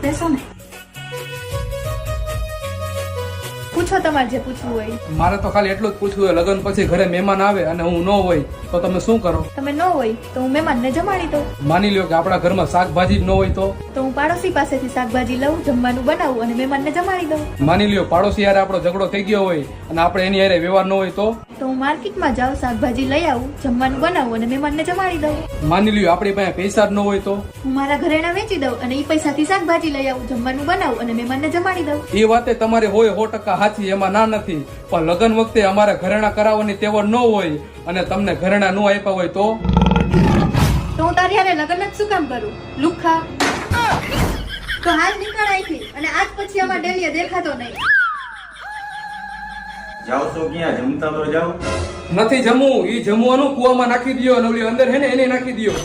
બેસો ને. પૂછો તમારે જે પૂછવું હોય. મારે તો ખાલી એટલું જ પૂછવું હોય, લગ્ન પછી ઘરે મહેમાન આવે અને હું ન હોય તો તમે શું કરો? તમે ન હોય તો હું મહેમાનને જમાડી દઉં. માની લ્યો કે આપણા ઘરમાં શાકભાજી જ ન હોય તો હું પાડોશી પાસેથી શાકભાજી લઉં, જમવાનું બનાવું અને મહેમાનને જમાડી દઉં. માની લ્યો પાડોશી યારે આપણો ઝઘડો થઈ ગયો હોય અને આપણે એની યારે વ્યવહાર ન હોય તો હું માર્કેટમાં જાઉં, શાકભાજી લઈ આવું, જમવાનું બનાવું અને મહેમાનને જમાડી દઉં. માની લ્યો આપણી પાસે પૈસા જ ન હોય તો હું મારા ઘરેણા વેચી દઉં અને એ પૈસાથી શાકભાજી લઈ આવું, જમવાનું બનાવું અને મહેમાનને જમાડી દઉં. એ વાતે તમારે હોય 100% સાચી, એમાં ના નથી. પણ લગ્ન વખતે અમારે ઘરેણા કરાવવાની તેવડ ન હોય અને તમને ઘરેણા ન આપ્યા હોય તો હું તારી હારે લગ્ન જ શું કામ કરું? લુખ્ખા. તો હાલ નીકળ અહીંથી અને આજ પછી અમાર ડેલીએ દેખાતો નહીં. જાઓ છો ક્યાં? જમતા તો જાઓ. નથી જમવું, ઈ જમવાનું કુવામાં નાખી દયો અને ઓલી અંદર હે ને એને નાખી દયો.